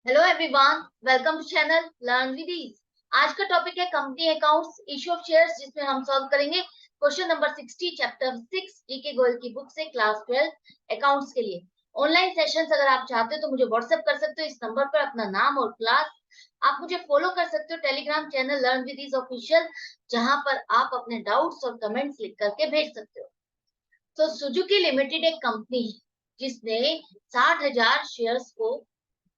Hello everyone, welcome to channel learn with ease. आज का topic है company accounts, issue of shares, जिसमें हम सॉल्व करेंगे question number 60 chapter 6 GK Goyal की बुक से क्लास 12 अकाउंट्स के लिए। ऑनलाइन सेशंस अगर आप चाहते हो तो मुझे व्हाट्सएप कर सकते हो इस नंबर पर अपना नाम और क्लास। आप मुझे फॉलो कर सकते हो Telegram channel learn with ease official, जहां पर आप अपने डाउट्स और कमेंट्स लिख करके भेज सकते हो। तो सुजुकी लिमिटेड एक कंपनी है जिसने 60,000 शेयर्स को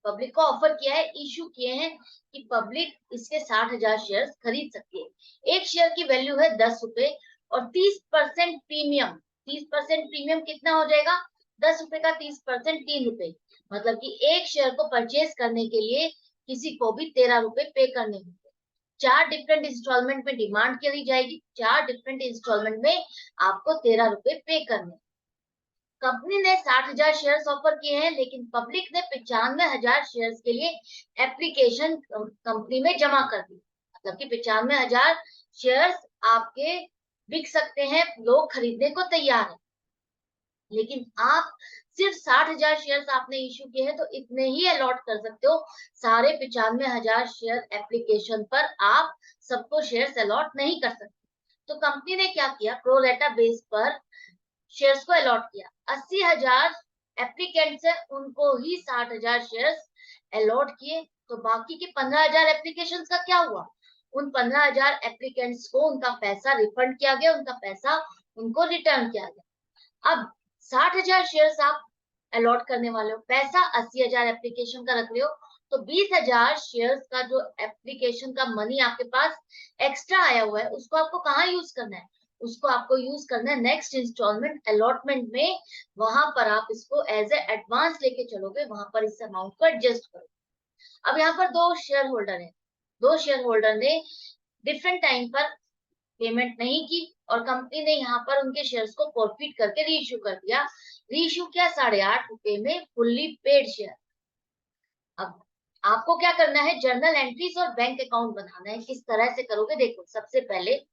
पब्लिक को ऑफर किया है, इशू किए हैं कि पब्लिक इसके 60,000 शेयर खरीद सकती है। एक शेयर की वैल्यू है 10 रुपए और 30% प्रीमियम। 30% प्रीमियम कितना हो जाएगा? 10 रुपए का 30% 3 रुपए, मतलब कि एक शेयर को परचेज करने के लिए किसी को भी 13 रुपए पे करने होंगे। 4 डिफरेंट इंस्टॉलमेंट में डिमांड करी जाएगी, 4 डिफरेंट इंस्टॉलमेंट में आपको 13 रुपए पे करने। कंपनी ने 60,000 शेयर्स ऑफर किए हैं, लेकिन पब्लिक ने 95,000 शेयर्स के लिए एप्लीकेशन कंपनी में जमा कर दी। मतलब कि 95,000 शेयर्स आपके बिक सकते हैं, लोग खरीदने को तैयार है। लेकिन आप सिर्फ 60,000 शेयर्स आपने इशू किए हैं, तो इतने ही अलॉट कर सकते हो। सारे 95,000 शेयर एप्लीकेशन पर आप सबको शेयर्स अलॉट नहीं कर सकते। तो कंपनी ने क्या किया, प्रोरेटा बेस पर शेयर्स को अलॉट किया। 80,000 एप्लीकेंट्स है, उनको ही 60,000 शेयर्स अलॉट किए। तो बाकी के 15,000 एप्लीकेशंस का क्या हुआ? उन 15,000 एप्लीकेंट्स को उनका पैसा रिफंड किया गया, उनका पैसा उनको रिटर्न किया गया। अब 60,000 शेयर्स आप अलॉट करने वाले हो, पैसा 80,000 एप्लीकेशन का रख रहे हो, तो 20,000 शेयर्स का जो एप्लीकेशन का मनी आपके पास एक्स्ट्रा आया हुआ है, उसको आपको कहाँ यूज करना है? उसको आपको यूज करना है नेक्स्ट इंस्टॉलमेंट अलॉटमेंट में। वहां पर आप इसको एज ए एडवांस लेके चलोगे, वहां पर इस अमाउंट को एडजस्ट करो। अब यहाँ पर दो शेयर होल्डर है, दो शेयर होल्डर ने डिफरेंट टाइम पर पेमेंट नहीं की और कंपनी ने यहाँ पर उनके शेयर्स को फॉरफिट करके रीइश्यू कर दिया। रीइश्यू किया 8.5 रुपए में फुल्ली पेड शेयर। अब आपको क्या करना है, जर्नल एंट्रीज और बैंक अकाउंट बनाना है। किस तरह से करोगे, देखो सबसे पहले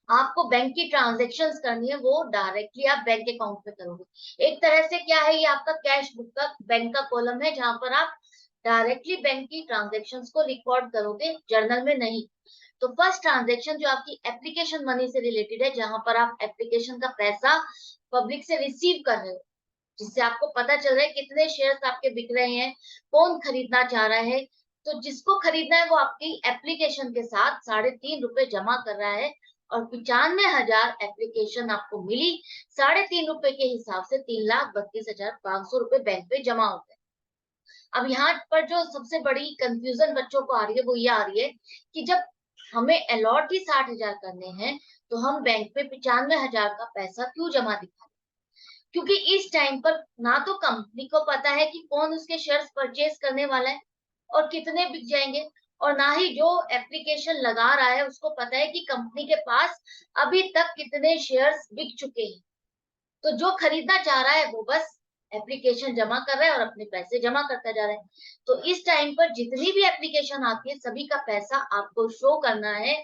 आपको बैंक की ट्रांजेक्शन्स करनी है, वो डायरेक्टली आप बैंक अकाउंट पे करोगे। एक तरह से क्या है, ये आपका कैश बुक का बैंक का कॉलम है, जहां पर आप डायरेक्टली बैंक की ट्रांजेक्शन्स को रिकॉर्ड करोगे, जर्नल में नहीं। तो फर्स्ट ट्रांजेक्शन जो आपकी एप्लीकेशन मनी से रिलेटेड है, जहां पर आप एप्लीकेशन का पैसा पब्लिक से रिसीव कर रहे हो, जिससे आपको पता चल रहा है कितने शेयर्स आपके बिक रहे हैं, कौन खरीदना चाह रहा है। तो जिसको खरीदना है वो आपकी एप्लीकेशन के साथ 3.5 रुपए जमा कर रहा है और 95,000 एप्लीकेशन आपको मिली। 3.5 रुपए के हिसाब से 3,32,500 रुपए बैंक पे जमा होते हैं। अब यहाँ पर जो सबसे बड़ी कंफ्यूजन बच्चों को आ रही है, वो ये आ रही है कि जब हमें अलॉट ही 60,000 करने हैं, तो हम बैंक में 95,000 का पैसा क्यों जमा दिखा? क्योंकि इस टाइम पर ना तो कंपनी को पता है कि कौन उसके शेयर्स परचेज करने वाला है और कितने बिक जाएंगे, और ना ही जो एप्लीकेशन लगा रहा है उसको पता है कि कंपनी के पास अभी तक कितने शेयर्स बिक चुके हैं। तो जो खरीदना चाह रहा है वो बस एप्लीकेशन जमा कर रहा है और अपने पैसे जमा करता जा रहा है। तो इस टाइम पर जितनी भी एप्लीकेशन आती है, सभी का पैसा आपको शो करना है,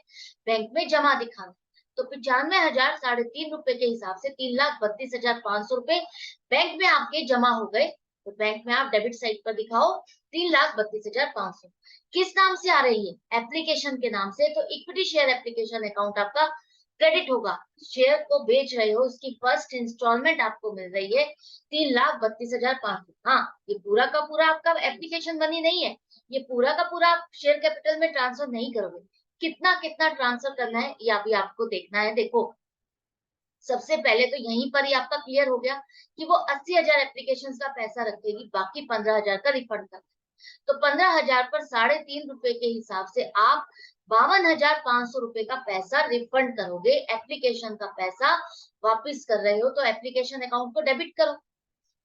बैंक में जमा दिखाना। तो 95,000 3.5 रुपए के हिसाब से 3,32,500 रुपए बैंक में आपके जमा हो गए। तो बैंक में आप डेबिट साइड पर दिखाओ 3,32,500। किस नाम से आ रही है? एप्लीकेशन के नाम से। तो इक्विटी शेयर एप्लीकेशन अकाउंट आपका क्रेडिट होगा। शेयर को बेच रहे हो, उसकी फर्स्ट इंस्टॉलमेंट आपको मिल रही है 3,32,500। हाँ, ये पूरा का पूरा आपका एप्लीकेशन मनी नहीं है, ये पूरा का पूरा आप शेयर कैपिटल में ट्रांसफर नहीं करोगे। कितना कितना ट्रांसफर करना है ये अभी आपको देखना है। देखो सबसे पहले तो यहीं पर ही आपका क्लियर हो गया कि वो 80,000 एप्लीकेशन का पैसा रखेगी, बाकी 15,000 का रिफंड कर। तो 15,000 पर 3.5 रुपए के हिसाब से आप 52,500 रुपए का पैसा रिफंड करोगे। एप्लीकेशन का पैसा वापस कर रहे हो, तो एप्लीकेशन अकाउंट को डेबिट करो।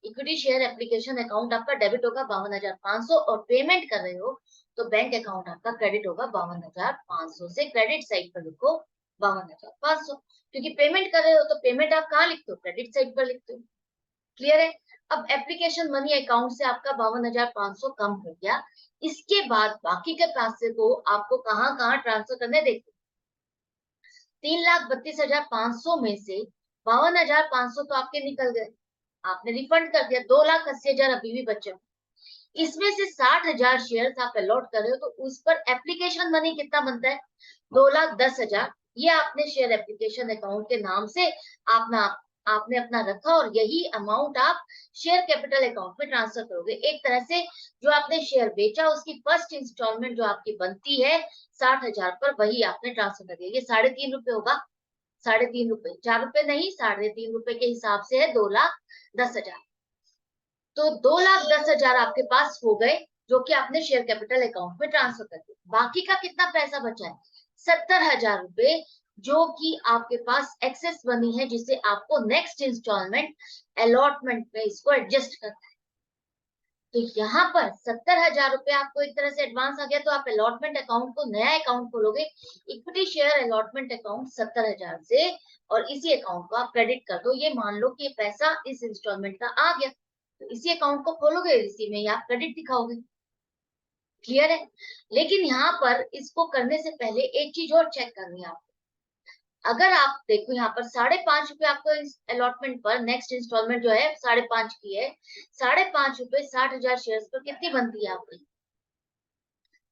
इक्विटी शेयर एप्लीकेशन अकाउंट आपका डेबिट होगा 52,500, और पेमेंट कर रहे हो तो बैंक अकाउंट आपका क्रेडिट होगा 52,500 से। क्रेडिट साइड पर लिखो 52,500, क्योंकि पेमेंट कर रहे हो तो पेमेंट आप कहाँ लिखते हो? क्रेडिट साइड पर लिखते हो। क्लियर है? अब एप्लीकेशन मनी अकाउंट से आपका 52,500 कम हो गया। इसके बाद बाकी के पैसे को आपको कहाँ कहाँ ट्रांसफर करने, देखो 3,32,500 में से 52,500 तो आपके निकल गए, आपने रिफंड कर दिया। 2,80,000 अभी भी बचे। इसमें से 60,000 शेयर आप अलॉट कर रहे हो, तो उस पर एप्लीकेशन मनी कितना बनता है? 2,10,000। ये आपने शेयर एप्लीकेशन अकाउंट के नाम से आपने अपना रखा, और यही अमाउंट आप शेयर कैपिटल अकाउंट में ट्रांसफर करोगे। एक तरह से जो आपने शेयर बेचा उसकी फर्स्ट इंस्टॉलमेंट जो आपकी बनती है 60,000 पर, वही आपने ट्रांसफर कर दिया। ये 3.5 रुपए होगा। 3.5 रुपए, 4 रुपए नहीं, 3.5 रुपए के हिसाब से है 2,10,000। तो 2,10,000 आपके पास हो गए, जो कि आपने शेयर कैपिटल अकाउंट में ट्रांसफर कर दिया। बाकी का कितना पैसा बचा है? 70,000 रुपए, जो कि आपके पास एक्सेस बनी है, जिसे आपको नेक्स्ट इंस्टॉलमेंट अलॉटमेंट में इसको एडजस्ट करना है। तो यहाँ पर 70,000 रुपए आपको एक तरह से एडवांस आ गया, तो आप अलॉटमेंट अकाउंट को नया अकाउंट खोलोगे, इक्विटी शेयर अलॉटमेंट अकाउंट 70,000 से, और इसी अकाउंट को आप क्रेडिट कर दो। ये मान लो कि पैसा इस इंस्टॉलमेंट का आ गया, तो इसी अकाउंट को खोलोगे, इसी में ही आप क्रेडिट दिखाओगे। क्लियर है? लेकिन यहाँ पर इसको करने से पहले एक चीज और चेक करनी है आपको। अगर आप देखो यहाँ पर 5.5 रुपए आपको इस अलॉटमेंट पर नेक्स्ट इंस्टॉलमेंट जो है 5.5 की है, 5.5 रुपए 60,000 शेयर पर कितनी बनती है आपकी?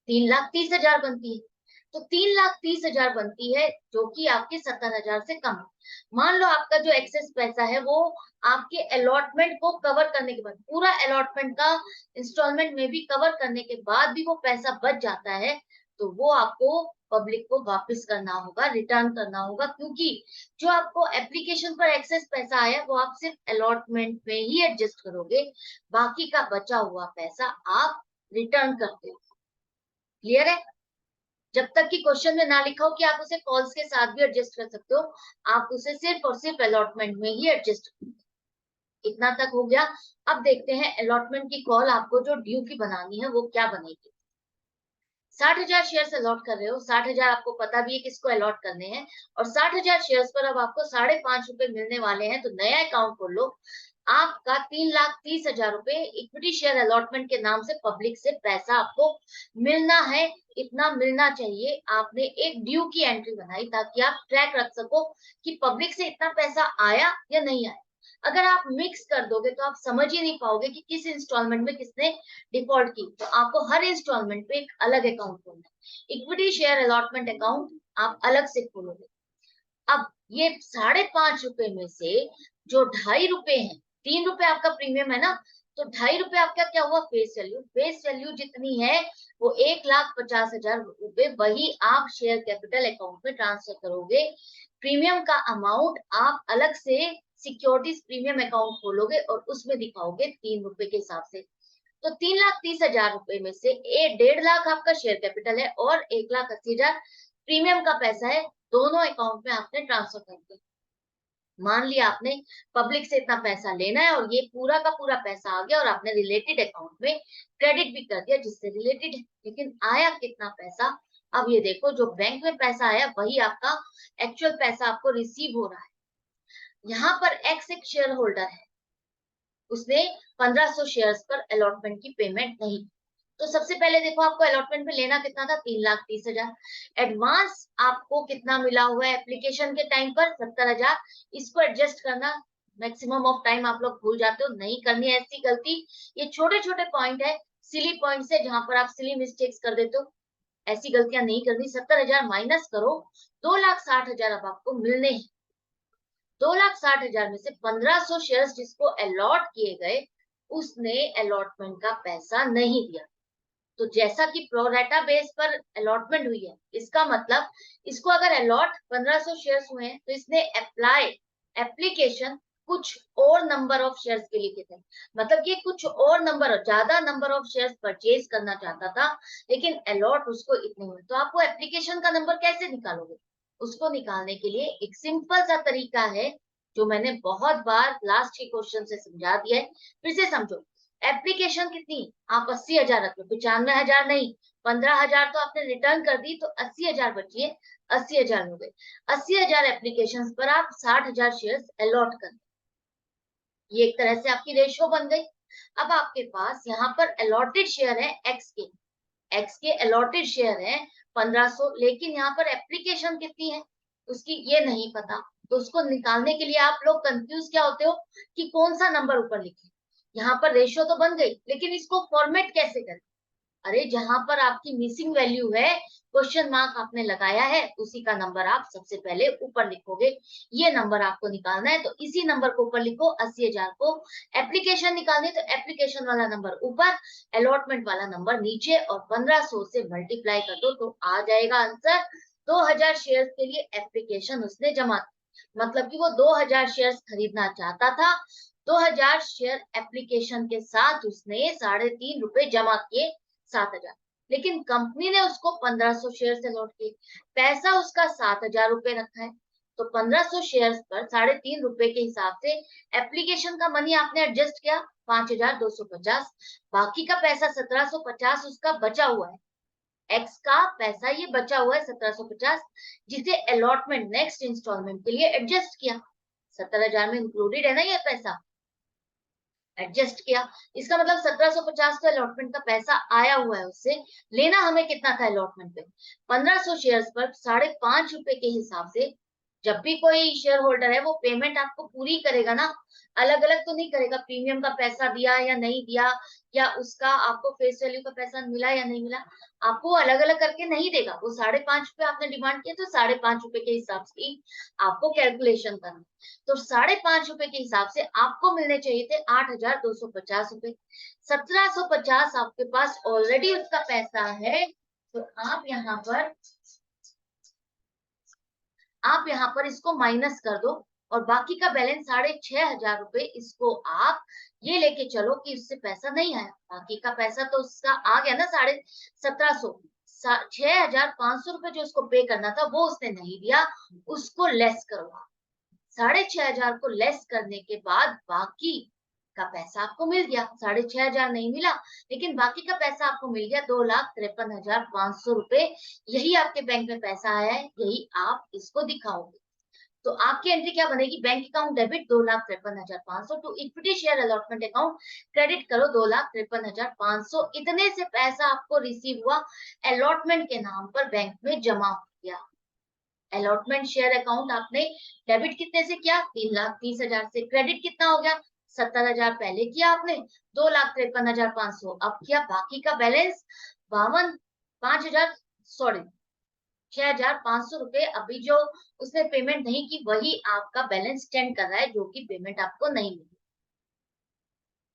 3,30,000 बनती है। तो 3,30,000 बनती है, जो कि आपके 70,000 से कम है। मान लो आपका जो एक्सेस पैसा है वो आपके अलॉटमेंट को कवर करने के बाद, पूरा अलॉटमेंट का इंस्टॉलमेंट में भी कवर करने के बाद भी वो पैसा बच जाता है, तो वो आपको पब्लिक को वापस करना होगा, रिटर्न करना होगा, क्योंकि जो आपको एप्लीकेशन पर एक्सेस पैसा आया वो आप सिर्फ अलॉटमेंट में ही एडजस्ट करोगे, बाकी का बचा हुआ पैसा आप रिटर्न करते हो। क्लियर है? जब तक कि क्वेश्चन में ना लिखा हो कि आप उसे कॉल्स के साथ भी एडजस्ट कर सकते हो, आप उसे सिर्फ और सिर्फ अलॉटमेंट में ही एडजस्ट। इतना तक हो गया। अब देखते हैं अलॉटमेंट की कॉल आपको जो ड्यू की बनानी है वो क्या बनेगी। 60,000 शेयर अलॉट कर रहे हो, 60,000 आपको पता भी है किसको अलॉट करने हैं, और 60,000 शेयर पर अब आपको 5.5 रुपए मिलने वाले हैं, तो नया अकाउंट खोल लो। आपका 3,30,000 रुपए इक्विटी शेयर अलॉटमेंट के नाम से पब्लिक से पैसा आपको मिलना है। इतना मिलना चाहिए। आपने एक ड्यू की एंट्री बनाई ताकि आप ट्रैक रख सको कि पब्लिक से इतना पैसा आया या नहीं आया। अगर आप मिक्स कर दोगे तो आप समझ ही नहीं पाओगे कि किस इंस्टॉलमेंट में किसने डिफॉल्ट की। तो आपको हर इंस्टॉलमेंट पे एक अलग अकाउंट खोलना है। इक्विटी शेयर अलॉटमेंट अकाउंट आप अलग से खोलोगे। अब ये 5.5 रुपए में से जो 2.5 रुपए हैं, 3 रुपए आपका प्रीमियम है ना, तो 2.5 रुपए आपका क्या हुआ? Face value. फेस वैल्यू जितनी है वो 1,50,000 रुपए, वही आप शेयर कैपिटल अकाउंट में ट्रांसफर करोगे। प्रीमियम का अमाउंट आप अलग से सिक्योरिटीज प्रीमियम अकाउंट खोलोगे और उसमें दिखाओगे 3 रुपए के हिसाब से। तो 3,30,000 रुपए में से 1.5 लाख आपका शेयर कैपिटल है और 1,80,000 प्रीमियम का पैसा है। दोनों अकाउंट में आपने ट्रांसफर कर दिया। मान लिया आपने पब्लिक से इतना पैसा लेना है और ये पूरा का पूरा पैसा आ गया और आपने रिलेटेड अकाउंट में क्रेडिट भी कर दिया जिससे रिलेटेड है। लेकिन आया कितना पैसा? अब ये देखो, जो बैंक में पैसा आया वही आपका एक्चुअल पैसा आपको रिसीव हो रहा है। यहाँ पर एक्स एक शेयर होल्डर है, उसने 1,500 शेयर्स पर अलॉटमेंट की पेमेंट नहीं। तो सबसे पहले देखो, आपको अलॉटमेंट में लेना कितना था? 3,30,000। एडवांस आपको कितना मिला हुआ है एप्लीकेशन के टाइम पर? 70,000। इसको एडजस्ट करना मैक्सिमम ऑफ टाइम आप लोग भूल जाते हो, नहीं करनी है ऐसी गलती। ये छोटे छोटे पॉइंट है, सिली पॉइंट है, जहां पर आप सिली मिस्टेक्स कर देते हो। ऐसी गलतियां नहीं करनी। 70,000 माइनस करो, 2,60,000 अब आपको मिलने हैं। 2,60,000 में से 1,500 शेयर्स जिसको अलॉट किए गए, उसने अलॉटमेंट का पैसा नहीं दिया। तो जैसा कि प्रोरेटा बेस पर अलॉटमेंट हुई है, इसका मतलब इसको अगर अलॉट 1,500 शेयर्स हुए हैं तो इसने अप्लाई एप्लीकेशन कुछ और नंबर ऑफ शेयर्स के लिए थे। मतलब कि कुछ और नंबर, ज्यादा नंबर ऑफ शेयर्स परचेज करना चाहता था, लेकिन अलॉट उसको इतने हुए। तो आप वो एप्लीकेशन का नंबर कैसे निकालोगे? उसको निकालने के लिए एक सिंपल सा तरीका है, जो मैंने बहुत बार लास्ट के क्वेश्चन से समझा दिया है। फिर से समझो। एप्लीकेशन कितनी? आप 80,000 रख लो, 95,000 नहीं, 15,000 तो आपने रिटर्न कर दी, तो 80,000 बची है। 80,000 हो गए। 80,000 एप्लीकेशन पर आप 60,000 शेयर अलॉट कर, ये एक तरह से आपकी रेशियो बन गई। अब आपके पास यहाँ पर अलॉटेड शेयर है एक्स के अलॉटेड शेयर है 1,500, लेकिन यहाँ पर एप्लीकेशन कितनी है उसकी ये नहीं पता। तो उसको निकालने के लिए आप लोग कंफ्यूज क्या होते हो कि कौन सा नंबर ऊपर लिखे। यहाँ पर रेशियो तो बन गई, लेकिन इसको फॉर्मेट कैसे करें? अरे जहां पर आपकी मिसिंग वैल्यू है, क्वेश्चन मार्क आपने लगाया है, उसी का नंबर आप सबसे पहले ऊपर लिखोगे। ये नंबर आपको निकालना है, तो इसी नंबर को ऊपर लिखो। 80,000 को एप्लीकेशन निकालनी है, तो एप्लीकेशन वाला नंबर ऊपर, अलॉटमेंट वाला नंबर नीचे, और 1500 से मल्टीप्लाई कर दो तो आ जाएगा आंसर। 2000 शेयर के लिए एप्लीकेशन उसने जमा, मतलब कि वो 2000 शेयर खरीदना चाहता था। 2000 शेयर एप्लीकेशन के साथ उसने 3.5 रुपए जमा किए, 7,000। लेकिन कंपनी ने उसको 1500 शेयर से लौट किए, पैसा उसका 7,000 रुपए रखा है। तो 1500 शेयर पर 3.5 रुपए के हिसाब से एप्लीकेशन का मनी आपने एडजस्ट किया 5,250, बाकी का पैसा 1,750 उसका बचा हुआ है। एक्स का पैसा ये बचा हुआ है 1,750, जिसे अलॉटमेंट नेक्स्ट इंस्टॉलमेंट के लिए एडजस्ट किया। 70,000 में इंक्लूडेड है ना ये पैसा, एडजस्ट किया। इसका मतलब 1,750 तो अलॉटमेंट का पैसा आया हुआ है उससे। लेना हमें कितना था अलॉटमेंट पे? 1500 शेयर्स पर 5.5 रुपए के हिसाब से। जब भी कोई शेयर होल्डर है वो पेमेंट आपको पूरी करेगा ना, अलग अलग तो नहीं करेगा, प्रीमियम का पैसा दिया या नहीं दिया, या उसका आपको फेस वैल्यू का पैसा मिला या नहीं मिला, आपको अलग अलग करके नहीं देगा। वो 5.5 रुपए आपने डिमांड किया, तो 5.5 रुपए के हिसाब से ही आपको कैलकुलेशन करना। तो 5.5 रुपए के हिसाब से आपको मिलने चाहिए थे 8,250 रुपए। 1,750 आपके पास ऑलरेडी उसका पैसा है, तो आप यहाँ पर इसको माइनस कर दो, और बाकी का बैलेंस 6,500 रुपए, इसको आप ये लेके चलो कि उससे पैसा नहीं आया। बाकी का पैसा तो उसका आ गया ना, 17,500। 6,500 रुपए जो उसको पे करना था वो उसने नहीं दिया, उसको लेस करो। 6,500 को लेस करने के बाद बाकी का पैसा आपको मिल गया। 6,500 नहीं मिला, लेकिन बाकी का पैसा आपको मिल गया 2,53,500 रुपए। यही आपके बैंक में पैसा आया है, यही आप इसको दिखाओगे। तो आपकी एंट्री क्या बनेगी? Bank account debit 2,53,500 to equity share allotment account credit करो 2,53,500। इतने से पैसा आपको रिसीव हुआ, अलॉटमेंट के नाम पर बैंक में जमा हो गया। अलॉटमेंट शेयर अकाउंट आपने डेबिट कितने से किया? 3,30,000 से। क्रेडिट कितना हो गया? 70,000 पहले किया आपने, 2,53,500 अब किया। बाकी का बैलेंस 5,000 सॉरी 6,500 रुपए अभी जो उसने पेमेंट नहीं की, वही आपका बैलेंस स्टैंड कर रहा है, जो कि पेमेंट आपको नहीं मिली।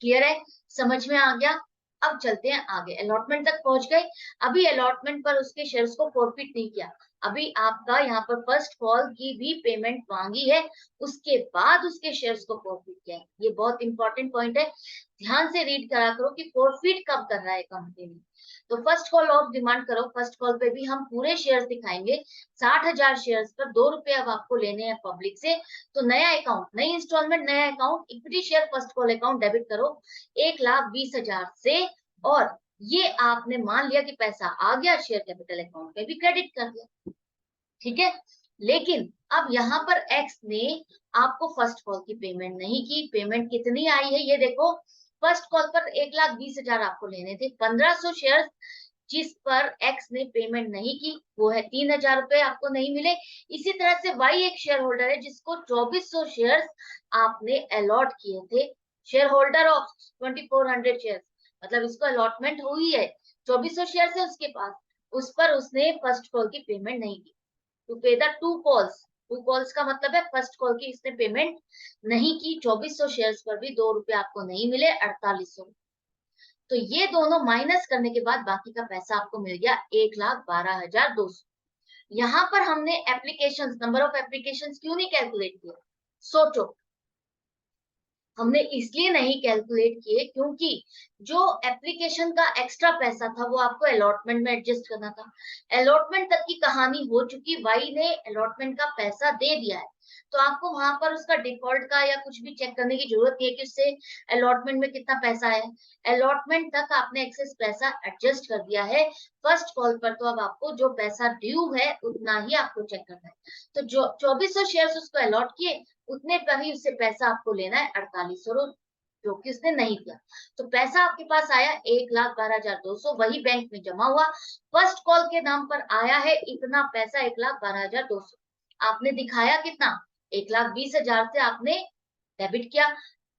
क्लियर है? समझ में आ गया? अब चलते हैं आगे, अलॉटमेंट तक पहुंच गए। अभी अलॉटमेंट पर उसके शेयर्स को फॉरफिट नहीं किया, अभी आपका यहाँ पर फर्स्ट कॉल की भी पेमेंट मांगी है, उसके बाद उसके शेयर्स को फॉरफिट किया है। ये बहुत इंपॉर्टेंट पॉइंट है, ध्यान से रीड करा करो कि फॉरफिट कब कर रहा है कंपनी ने। तो फर्स्ट कॉल ऑफ डिमांड करो, फर्स्ट कॉल पे भी हम पूरे शेयर्स दिखाएंगे। 60,000 शेयर्स पर 2 रुपए अब आपको लेने हैं पब्लिक से। तो नया अकाउंट, नई इंस्टॉलमेंट, नया account, equity share first call account debit करो 1,20,000 से। और ये आपने मान लिया कि पैसा आ गया, शेयर कैपिटल अकाउंट में भी क्रेडिट कर दिया। ठीक है, लेकिन अब यहाँ पर एक्स ने आपको फर्स्ट कॉल की पेमेंट नहीं की। पेमेंट कितनी आई है ये देखो। फर्स्ट कॉल पर 1,20,000 आपको लेने थे, 1,500 शेयर जिस पर एक्स ने पेमेंट नहीं की वो है 3,000 रुपए, आपको नहीं मिले। इसी तरह से वाई एक शेयर होल्डर है जिसको 2,400 शेयर आपने अलॉट किए थे, शेयर होल्डर ऑफ 2,400 शेयर, मतलब इसको अलॉटमेंट हुई है, 2,400 शेयर है उसके पास, उस पर उसने फर्स्ट कॉल की पेमेंट नहीं की। To pay the two calls, two calls का मतलब है फर्स्ट कॉल की इसने पेमेंट नहीं की, 2,400 शेयर्स पर भी 2 रुपए आपको नहीं मिले, 4,800। तो ये दोनों माइनस करने के बाद बाकी का पैसा आपको मिल गया 1,12,200। यहाँ पर हमने एप्लीकेशन, नंबर ऑफ एप्लीकेशन क्यों नहीं कैलकुलेट किया? सोचो, हमने इसलिए नहीं कैलकुलेट किए क्योंकि जो एप्लीकेशन का एक्स्ट्रा पैसा था वो आपको अलॉटमेंट में एडजस्ट करना था। अलॉटमेंट तक की कहानी हो चुकी, वाई ने अलॉटमेंट का पैसा दे दिया है, तो आपको वहां पर उसका डिफॉल्ट का या कुछ भी चेक करने की जरूरत नहीं है कि उससे अलॉटमेंट में कितना पैसा है। अलॉटमेंट तक आपने एक्सेस पैसा एडजस्ट कर दिया है, फर्स्ट कॉल पर तो अब आपको जो पैसा ड्यू है उतना ही आपको चेक करना है। तो जो 2,400 शेयर उसको अलॉट किए, उतने पर ही उससे पैसा आपको लेना है 4,800, जो कि उसने नहीं किया। तो पैसा आपके पास आया 1,12,200, वही बैंक में जमा हुआ, फर्स्ट कॉल के नाम पर आया है इतना पैसा 1,12,200। आपने दिखाया कितना? 1,20,000 से आपने डेबिट किया,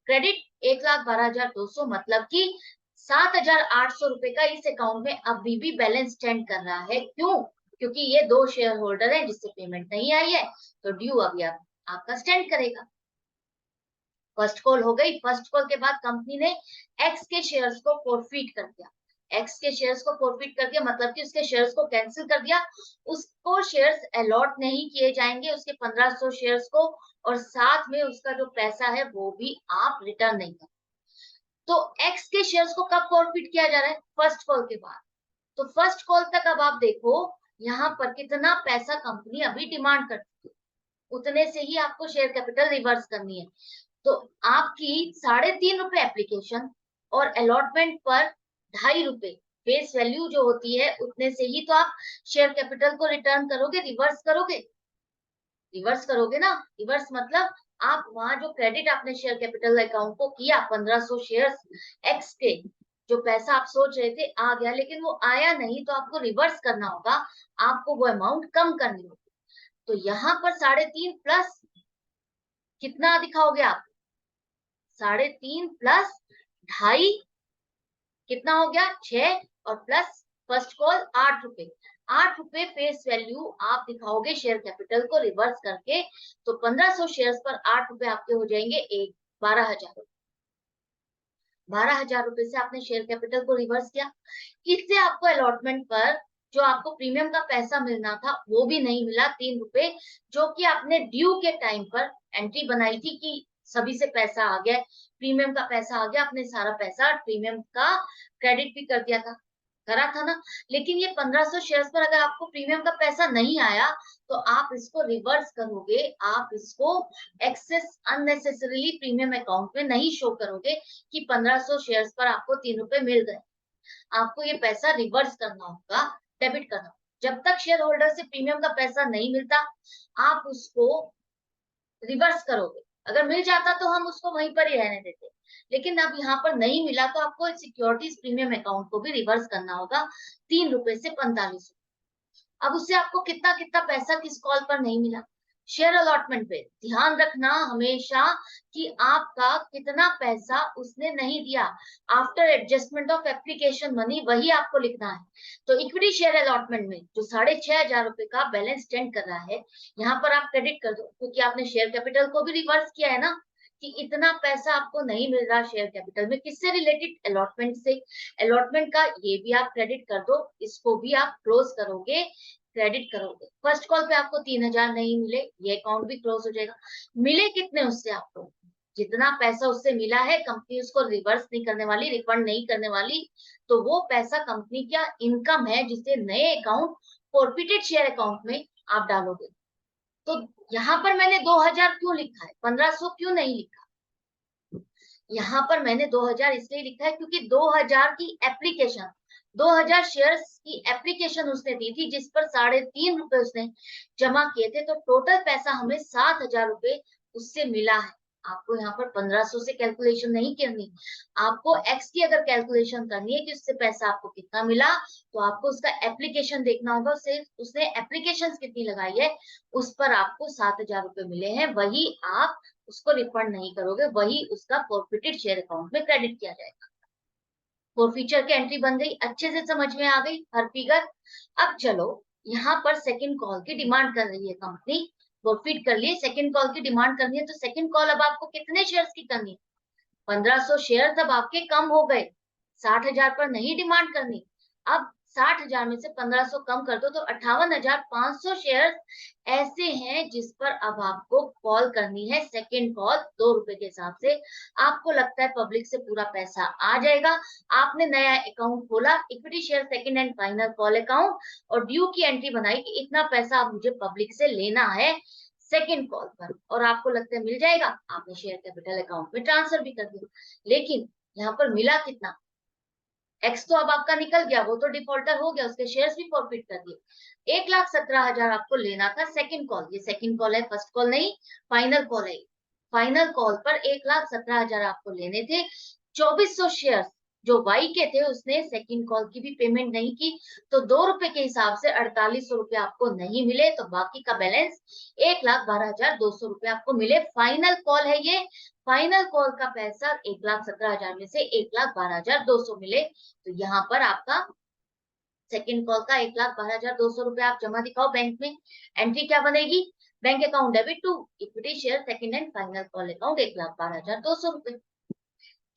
क्रेडिट 1,12,200, मतलब कि 7,800 रुपए का इस अकाउंट में अभी भी बैलेंस स्टैंड कर रहा है। क्यों? क्योंकि ये 2 शेयर होल्डर है जिससे पेमेंट नहीं आई है, तो ड्यू अभी आपका स्टैंड करेगा। फर्स्ट कॉल हो गई। फर्स्ट कॉल के बाद कंपनी ने एक्स के शेयर्स को फोरफीट कर दिया। एक्स के शेयर्स को फोरफीट कर दिया मतलब कि उसके शेयर्स को कैंसिल कर दिया। उसको शेयर्स अलॉट नहीं किए जाएंगे, उसके 1500 शेयर्स को, और साथ में उसका जो पैसा है वो भी आप रिटर्न नहीं कर। तो एक्स के शेयर्स को कब फॉरफिट किया जा रहा है? फर्स्ट कॉल के बाद। तो फर्स्ट कॉल तक अब आप देखो यहाँ पर कितना पैसा कंपनी अभी डिमांड करती है, उतने से ही आपको शेयर कैपिटल रिवर्स करनी है। तो आपकी 3.5 रुपए एप्लीकेशन और अलॉटमेंट पर 2.5 रुपए फेस वैल्यू जो होती है, उतने से ही तो आप शेयर कैपिटल को रिटर्न करोगे, रिवर्स करोगे। रिवर्स करोगे ना, रिवर्स मतलब आप वहां जो क्रेडिट आपने शेयर कैपिटल अकाउंट को किया 1500 शेयर एक्स के, जो पैसा आप सोच रहे थे आ गया लेकिन वो आया नहीं, तो आपको रिवर्स करना होगा, आपको वो अमाउंट कम करनी होगी। तो यहाँ पर 3.5 प्लस कितना दिखाओगे आप? 3.5 प्लस 2.5 कितना हो गया? 6, और प्लस फर्स्ट कॉल 8 रुपए। 8 रुपए फेस वैल्यू आप दिखाओगे शेयर कैपिटल को रिवर्स करके, तो 1500 शेयर पर 8 रुपए आपके हो जाएंगे 12,000। 12,000 रुपए से आपने शेयर कैपिटल को रिवर्स किया। इससे आपको अलॉटमेंट पर जो आपको प्रीमियम का पैसा मिलना था वो भी नहीं मिला, 3 रुपए, जो कि आपने ड्यू के टाइम पर एंट्री बनाई थी कि सभी से पैसा आ गया, प्रीमियम का पैसा आ गया, आपने सारा पैसा प्रीमियम का क्रेडिट भी कर दिया था, करा था ना। लेकिन ये 1500 शेयर्स पर अगर आपको प्रीमियम का पैसा नहीं आया, तो आप इसको रिवर्स करोगे, आप इसको एक्सेस अननेसेसरीली प्रीमियम अकाउंट में नहीं शो करोगे कि 1500 शेयर्स पर आपको 3 रुपए मिल गए। आपको ये पैसा रिवर्स करना होगा, डेबिट करना। जब तक शेयर होल्डर से प्रीमियम का पैसा नहीं मिलता, आप उसको रिवर्स करोगे। अगर मिल जाता तो हम उसको वहीं पर ही रहने देते, लेकिन अब यहाँ पर नहीं मिला तो आपको सिक्योरिटीज प्रीमियम अकाउंट को भी रिवर्स करना होगा, 3 रुपए से 45। अब उससे आपको कितना कितना पैसा किस कॉल पर नहीं मिला। शेयर अलॉटमेंट पे ध्यान रखना हमेशा कि आपका कितना पैसा उसने नहीं दिया, after adjustment of application money वही आपको लिखना है। तो इक्विटी शेयर अलॉटमेंट में जो 6,500 रुपए का बैलेंस स्टैंड कर रहा है, यहाँ पर आप क्रेडिट कर दो, क्योंकि आपने शेयर कैपिटल को भी रिवर्स किया है ना, कि इतना पैसा आपको नहीं मिल रहा शेयर कैपिटल में, किससे रिलेटेड? अलॉटमेंट से। अलॉटमेंट का ये भी आप क्रेडिट कर दो, इसको भी आप क्लोज करोगे, क्रेडिट करोगे। फर्स्ट कॉल पे आपको 3,000 नहीं मिले, ये अकाउंट भी क्लोज हो जाएगा। मिले कितने उससे आपको? जितना पैसा उससे मिला है कंपनी उसको रिवर्स नहीं करने वाली, रिफंड नहीं करने वाली, तो वो पैसा कंपनी का इनकम है जिसे नए अकाउंट फॉरफिटेड शेयर अकाउंट में आप डालोगे। तो यहाँ पर मैंने 2,000 क्यों लिखा है, 1500 क्यों नहीं लिखा? यहाँ पर मैंने 2,000 इसलिए लिखा है क्योंकि 2,000 की एप्लीकेशन, 2,000 शेयर्स की एप्लीकेशन उसने दी थी, जिस पर 3.5 रुपए उसने जमा किए थे, तो टोटल पैसा हमें 7,000 रुपए उससे मिला है। आपको यहाँ पर 1500 से कैलकुलेशन नहीं करनी, आपको एक्स की अगर कैलकुलेशन करनी है कि उससे पैसा आपको कितना मिला, तो आपको उसका एप्लीकेशन देखना होगा, उसने एप्लीकेशन कितनी लगाई है, उस पर आपको 7,000 रुपए मिले हैं, वही आप उसको रिफंड नहीं करोगे, वही उसका फॉरफिटेड शेयर अकाउंट में क्रेडिट किया जाएगा। फॉरफीचर की एंट्री बन गई, अच्छे से समझ में आ गई हर फिगर। अब चलो, यहाँ पर सेकंड कॉल की डिमांड कर रही है कंपनी, फॉरफिट कर लिए, सेकंड कॉल की डिमांड करनी है, तो सेकंड कॉल अब आपको कितने शेयर्स की करनी है? 1500 शेयर अब आपके कम हो गए, 60,000 पर नहीं डिमांड करनी। अब 60,000 में से 1500 कम कर दो तो 58,500 शेयर ऐसे हैं जिस पर अब आपको कॉल करनी है, सेकेंड कॉल 2 रुपए के हिसाब से। आपको लगता है पब्लिक से पूरा पैसा आ जाएगा, आपने नया अकाउंट खोला, equity share second and final call account, और ड्यू की एंट्री बनाई कि इतना पैसा अब मुझे पब्लिक से लेना है सेकेंड कॉल पर, और आपको लगता है मिल जाएगा, आपने शेयर कैपिटल अकाउंट में ट्रांसफर भी कर दिया। लेकिन यहाँ पर मिला कितना? एक्स तो अब आपका निकल गया, वो तो डिफॉल्टर हो गया, उसके शेयर्स भी फॉरफिट कर दिए। 1,17,000 आपको लेना था सेकंड कॉल, ये सेकंड कॉल है, फर्स्ट कॉल नहीं, फाइनल कॉल है। फाइनल कॉल पर 1,17,000 आपको लेने थे, 2400 शेयर जो वाई के थे उसने सेकंड कॉल की भी पेमेंट नहीं की, तो 2 रुपए के हिसाब से 4800 रुपए आपको नहीं मिले, तो बाकी का बैलेंस 1,12,200 रुपए आपको मिले। फाइनल कॉल है ये, फाइनल कॉल का पैसा 1,17,000 में से 1,12,200 मिले। तो यहाँ पर आपका सेकंड कॉल का 1,12,200 रुपए आप जमा दिखाओ बैंक में। एंट्री क्या बनेगी? Bank account debit to equity share second and final call account 1,12,200 रुपए।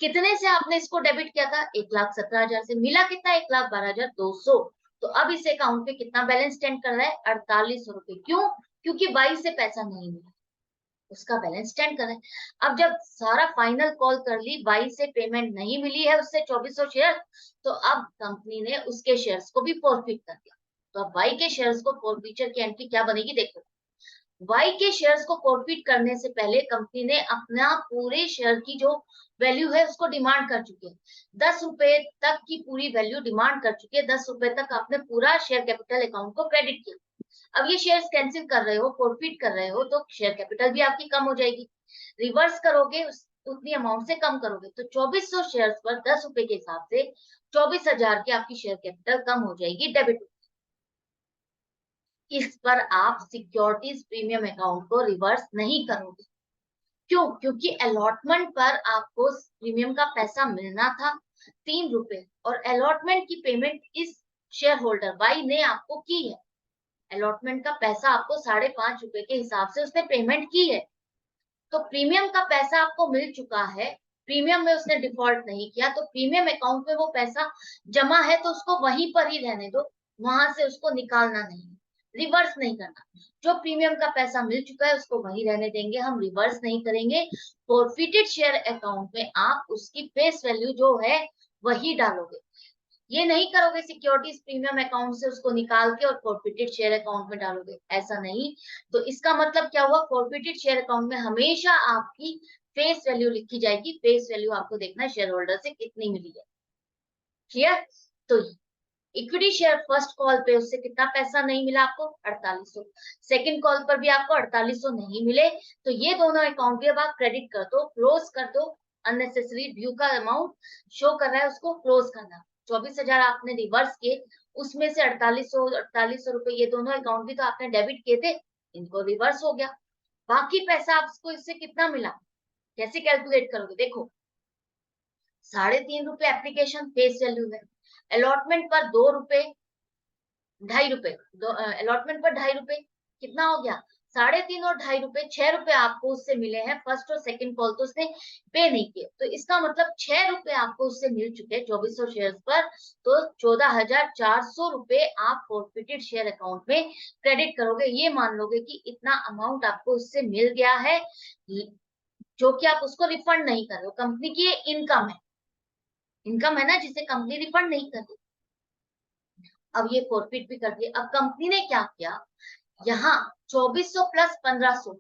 कितने से आपने इसको डेबिट किया था? 1,17,000 से। मिला कितना? 1,12,200। तो अब इस अकाउंट पे कितना बैलेंस स्टैंड कर रहा है? 4800 रुपए। क्यों? क्योंकि 22 से पैसा नहीं मिला, उसका बैलेंस स्टैंड कर रहा है। अब जब सारा फाइनल कॉल कर ली, 22 से पेमेंट नहीं मिली है उससे 2400 शेयर, तो अब कंपनी ने उसके शेयर्स को भी फॉरफिट कर दिया। तो अब वाई के शेयर्स को फॉरफीचर की एंट्री क्या बनेगी? देखो, वाई के शेयर्स को फॉरफिट करने से पहले कंपनी ने अपना पूरे शेयर की जो वैल्यू है उसको डिमांड कर चुकी है। 10 रुपए तक की पूरी वैल्यू डिमांड कर चुकी है। 10 रुपए तक आपने पूरा शेयर कैपिटल अकाउंट को क्रेडिट किया। अब ये शेयर्स कैंसिल कर रहे हो, फॉरफिट कर रहे हो, तो शेयर कैपिटल भी आपकी कम हो जाएगी। रिवर्स करोगे, उतनी अमाउंट से कम करोगे, तो 2400 शेयर्स पर 10 रुपए के हिसाब से 24,000 की आपकी शेयर कैपिटल कम हो जाएगी, डेबिट। इस पर आप सिक्योरिटीज प्रीमियम अकाउंट को रिवर्स नहीं करोगे। क्यों? क्योंकि अलॉटमेंट पर आपको प्रीमियम का पैसा मिलना था 3 रुपए, और अलॉटमेंट की पेमेंट इस शेयर होल्डर वाई ने आपको की है। अलॉटमेंट का पैसा आपको 5.5 रुपए के हिसाब से उसने पेमेंट की है। तो प्रीमियम का पैसा आपको मिल चुका है, प्रीमियम में उसने डिफॉल्ट नहीं किया, तो प्रीमियम अकाउंट में वो पैसा जमा है, तो उसको वहीं पर ही रहने दो, वहां से उसको निकालना नहीं, रिवर्स नहीं करना। जो प्रीमियम का पैसा मिल चुका है उसको वहीं रहने देंगे, हम रिवर्स नहीं करेंगे। फॉरफिटेड शेयर अकाउंट में आप उसकी फेस वैल्यू जो है वही डालोगे, ये नहीं करोगे सिक्योरिटीज प्रीमियम अकाउंट से उसको निकाल के और फॉरफिटेड शेयर अकाउंट में डालोगे, ऐसा नहीं। तो इसका मतलब क्या हुआ? फॉरफिटेड शेयर अकाउंट में हमेशा आपकी फेस वैल्यू लिखी जाएगी। फेस वैल्यू आपको देखना है शेयर होल्डर से कितनी मिली है। क्लियर? तो इक्विटी शेयर फर्स्ट कॉल पे उससे कितना पैसा नहीं मिला आपको? 4800। सेकंड कॉल पर भी आपको 4800 नहीं मिले, तो ये दोनों अकाउंट भी अब आप क्रेडिट कर दो, क्लोज कर दो। अननेसेसरी ड्यू का अमाउंट शो कर रहा है, उसको क्लोज करना। 24,000 आपने रिवर्स किए, उसमें से 4800 रुपए ये दोनों अकाउंट भी तो आपने डेबिट किए थे, इनको रिवर्स हो गया। बाकी पैसा आपको इससे कितना मिला? कैसे कैलकुलेट करोगे? देखो, 3.5 रुपए एप्लीकेशन फेस वैल्यू है, अलॉटमेंट पर 2 रुपए, 2.5 रुपए, अलॉटमेंट पर 2.5 रुपए, कितना हो गया? 3.5 और 2.5 रुपए, 6 रुपए आपको उससे मिले हैं। फर्स्ट और सेकंड कॉल तो उसने पे नहीं किए, तो इसका मतलब 6 रुपए आपको उससे मिल चुके हैं 2400 शेयर पर। तो 14,400 रुपए आप फॉरफिटेड शेयर अकाउंट में क्रेडिट करोगे। ये मान लोगे कि इतना अमाउंट आपको उससे मिल गया है, जो कि आप उसको रिफंड नहीं कर रहे हो। कंपनी की ये इनकम है, इनकम है ना, जिसे कंपनी रिफंड नहीं कर रही। अब ये फॉरफिट भी कर दिए। अब कंपनी ने क्या किया, यहाँ 2400 प्लस 1500,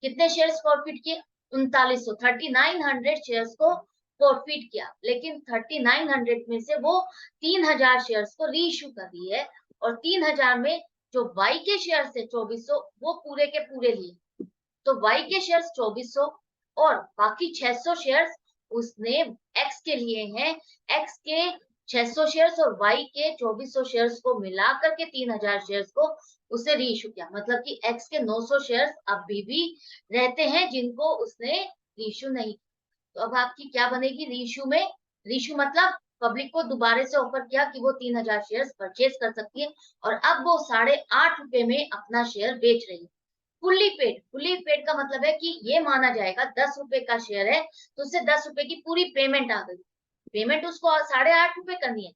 कितने शेयर्स फॉरफिट किए? 3900, 3900 शेयर्स को फॉरफिट किया। लेकिन 3900 में से वो 3000 शेयर्स को री इश्यू कर दी है, और 3000 में जो वाई के शेयर थे 2400, वो पूरे के पूरे लिए। तो वाई के शेयर्स 2400 और बाकी 600 शेयर्स उसने एक्स के लिए हैं। एक्स के 600 शेयर्स और वाई के 2400 शेयर्स को मिला करके 3000 शेयर्स को उसे री इशू किया। मतलब कि एक्स के 900 शेयर्स अभी भी रहते हैं जिनको उसने री इशू नहीं। तो अब आपकी क्या बनेगी री इशू में? री इशू मतलब पब्लिक को दोबारा से ऑफर किया कि वो 3000 शेयर्स परचेज कर सकती है, और अब वो 8.5 रुपए में अपना शेयर बेच रही है। फुल्ली पेड का मतलब है कि ये माना जाएगा 10 रुपए का शेयर है, तो उससे 10 रुपए की पूरी पेमेंट आ गई। पेमेंट उसको 8.5 रुपए करनी है।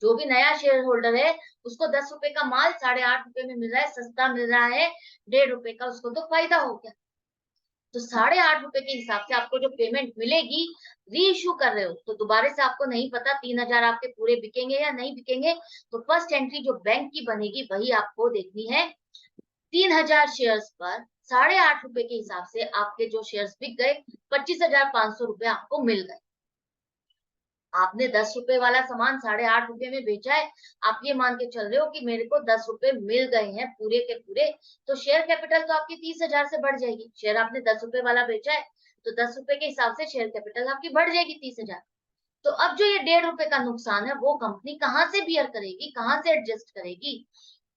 जो भी नया शेयर होल्डर है उसको 10 रुपए का माल 8.5 रुपए में मिल रहा है, सस्ता मिल रहा है, 1.5 रुपए का उसको तो फायदा हो गया। तो 8.5 रुपए के हिसाब से आपको जो पेमेंट मिलेगी, री इशू कर रहे हो तो दोबारा से आपको नहीं पता 3000 आपके पूरे बिकेंगे या नहीं बिकेंगे। तो फर्स्ट एंट्री जो बैंक की बनेगी वही आपको देखनी है। 3000 शेयर्स पर 8.5 रुपए के हिसाब से आपके जो शेयर्स बिक गए, 25,500 रुपए आपको मिल गए। आपने 10 रुपए वाला सामान 8.5 रुपए में बेचा है, आप ये मान के चल रहे हो कि मेरे को 10 रुपए मिल गए हैं पूरे के पूरे, तो शेयर कैपिटल तो आपकी 30,000 से बढ़ जाएगी। शेयर आपने 10 रुपए वाला बेचा है, तो 10 रुपए के हिसाब से शेयर कैपिटल आपकी बढ़ जाएगी 30,000। तो अब जो ये 1.5 रुपए का नुकसान है वो कंपनी कहाँ से बियर करेगी, कहाँ से एडजस्ट करेगी?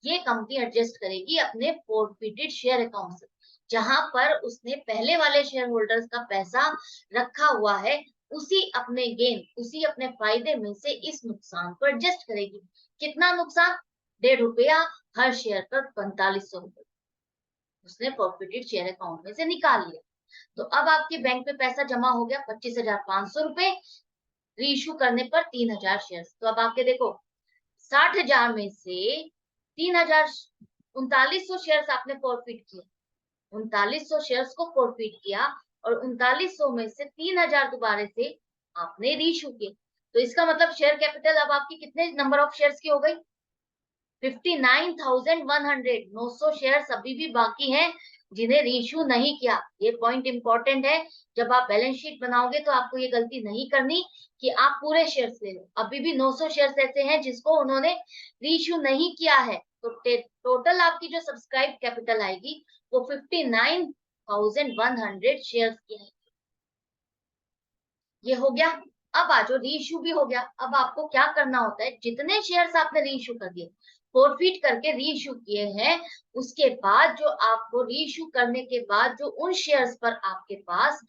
ये कंपनी एडजस्ट करेगी अपने फोरफिटेड शेयर अकाउंट से, जहां पर उसने पहले वाले शेयर होल्डर्स का पैसा रखा हुआ है, उसी अपने गेन, उसी अपने फायदे में से इस नुकसान को एडजस्ट करेगी। कितना नुकसान? 1.5 रुपया हर शेयर पर 4500 रुपए उसने प्रॉफिटेड शेयर अकाउंट में से निकाल लिया। तो अब आपके बैंक में पैसा जमा हो गया 25,500 रुपए, रीइश्यू करने पर 3000 शेयर। तो अब आपके देखो 60,000 में से 3000, 3900 शेयर आपने प्रॉफिट किया, 3900 शेयर्स को प्रॉफिट किया और 3900 में से 3000 दोबारा से आपने रीइश्यू किए। तो इसका मतलब शेयर कैपिटल अब आपकी कितने नंबर ऑफ शेयर्स की हो गई? 59,100। 900 शेयर्स अभी भी बाकी हैं जिन्हें रीइश्यू नहीं किया। ये पॉइंट इंपॉर्टेंट है, जब आप बैलेंस शीट बनाओगे तो आपको ये गलती नहीं करनी कि आप पूरे शेयर्स ले लो। अभी भी 900 शेयर्स ऐसे हैं जिसको उन्होंने रीइश्यू नहीं किया है। तो टोटल आपकी जो सब्सक्राइब कैपिटल आएगी वो 59,100 शेयर्स की है। ये हो गया। अब आ जाओ, रीइश्यू भी हो गया। अब आपको क्या करना होता है, जितने शेयर्स आपने रीइश्यू कर दिए, फोरफिट करके रीइश्यू किए हैं, उसके बाद जो आपको रीइश्यू करने के बाद जो उन शेयर्स पर आपके पास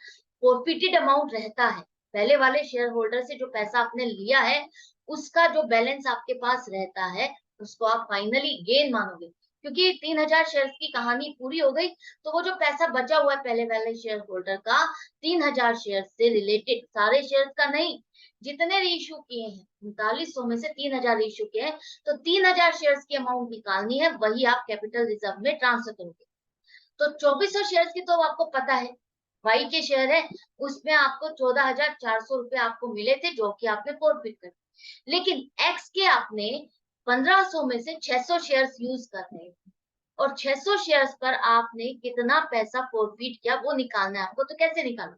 फोरफिटेड अमाउंट रहता है, पहले वाले शेयर होल्डर से जो पैसा आपने लिया है उसका जो बैलेंस आपके पास रहता है, उसको आप फाइनली गेन मानोगे। क्योंकि 3000 शेयर्स की कहानी पूरी हो गई, तो वो जो पैसा बचा हुआ है पहले वाले शेयर होल्डर का 3000 शेयर से रिलेटेड, सारे शेयर्स का नहीं, जितने रीइश्यू किए हैं 3900 में से 3000 रीइश्यू किए हैं, तो 3000 शेयर्स की अमाउंट निकालनी है, वही आप कैपिटल रिजर्व में ट्रांसफर करोगे। तो 2400 शेयर्स की तो आपको पता है, वाई के शेयर है, उसमें आपको 14,400 रुपए आपको मिले थे जो कि आपने फॉरफिट कर। लेकिन एक्स के आपने 1500 में से 600 शेयर्स यूज कर रहे हैं, और 600 शेयर्स पर आपने कितना पैसा फॉरफिट किया वो निकालना है आपको। तो कैसे निकालो?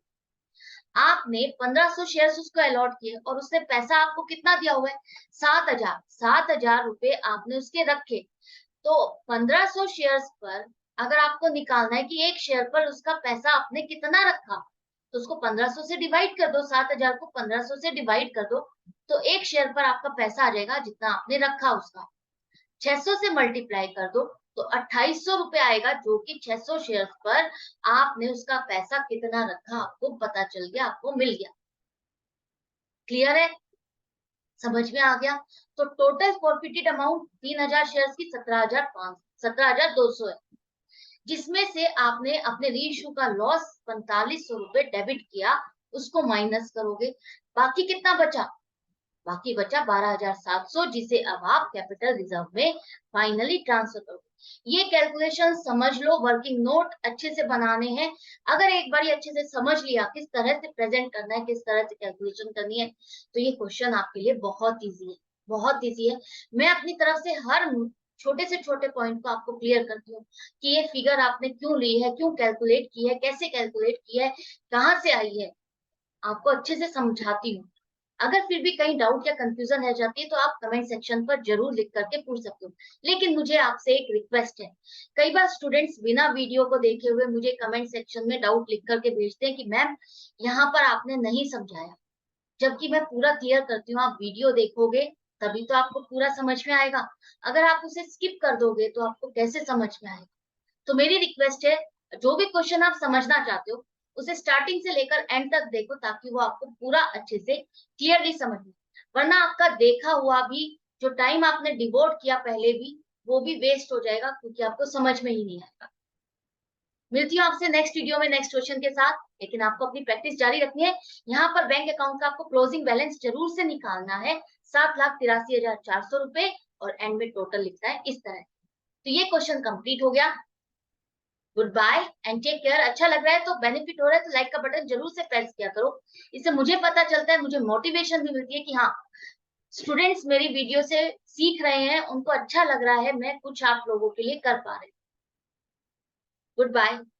आपने 1500 शेयर्स उसको अलॉट किए और उसने पैसा आपको कितना दिया हुआ है? 7,000। 7,000 रुपए आपने उसके रखे। तो 1500 शेयर्स पर अगर आपको निकालना है कि एक शेयर पर उसका पैसा आपने कितना रखा, तो उसको 1500 से डिवाइड कर दो, 7,000 को 1500 से डिवाइड कर दो, तो एक शेयर पर आपका पैसा आ जाएगा जितना आपने रखा उसका। 600 से मल्टीप्लाई कर दो तो 2800 रुपए आएगा, जो कि 600 शेयर्स पर आपने उसका पैसा कितना रखा आपको पता चल गया, आपको मिल गया। क्लियर है? समझ में आ गया? तो टोटल फॉरफिटेड अमाउंट 3000 शेयर्स की 17,200 है, जिसमें से आपने अपने रीइश्यू का लॉस 4500 रुपए डेबिट किया, उसको माइनस करोगे, बाकी कितना बचा? बाकी बचा 12,700, जिसे अब आप कैपिटल रिजर्व में फाइनली ट्रांसफर करो। ये कैलकुलेशन समझ लो, वर्किंग नोट अच्छे से बनाने हैं। अगर एक बार अच्छे से समझ लिया किस तरह से प्रेजेंट करना है, किस तरह से कैलकुलेशन करनी है, तो ये क्वेश्चन आपके लिए बहुत इजी है, बहुत इजी है। मैं अपनी तरफ से हर छोटे से छोटे पॉइंट को आपको क्लियर करती हूँ कि ये फिगर आपने क्यों ली है, क्यों कैलकुलेट की है, कैसे कैलकुलेट की है, कहाँ से आई है, आपको अच्छे से समझाती हूँ। अगर फिर भी कहीं डाउट या कंफ्यूजन रह जाती है तो आप कमेंट सेक्शन पर जरूर लिख करके पूछ सकते हो। लेकिन मुझे आपसे एक रिक्वेस्ट है, कई बार स्टूडेंट्स बिना वीडियो को देखे हुए मुझे कमेंट सेक्शन में डाउट लिख करके भेजते हैं कि मैम यहाँ पर आपने नहीं समझाया, जबकि मैं पूरा क्लियर करती हूँ। आप वीडियो देखोगे तभी तो आपको पूरा समझ में आएगा, अगर आप उसे स्किप कर दोगे तो आपको कैसे समझ में आएगा? तो मेरी रिक्वेस्ट है, जो भी क्वेश्चन आप समझना चाहते हो उसे स्टार्टिंग से लेकर एंड तक देखो, ताकि वो आपको पूरा अच्छे से क्लियरली समझ में। वरना आपका देखा हुआ भी जो टाइम आपने डिवोट किया पहले भी, वो भी वेस्ट हो जाएगा, क्योंकि आपको समझ में ही नहीं आएगा। मिलती हूँ आपसे नेक्स्ट वीडियो में नेक्स्ट क्वेश्चन के साथ, लेकिन आपको अपनी प्रैक्टिस जारी रखनी है। यहाँ पर बैंक अकाउंट का आपको क्लोजिंग बैलेंस जरूर से निकालना है, 7,83,400 रुपए, और एंड में टोटल लिखता है इस तरह। तो ये क्वेश्चन कंप्लीट हो गया। Goodbye and take care. अच्छा लग रहा है तो, बेनिफिट हो रहा है तो लाइक का बटन जरूर से प्रेस किया करो, इससे मुझे पता चलता है, मुझे मोटिवेशन भी मिलती है कि हाँ, स्टूडेंट्स मेरी वीडियो से सीख रहे हैं, उनको अच्छा लग रहा है, मैं कुछ आप लोगों के लिए कर पा रही हूँ। Good bye.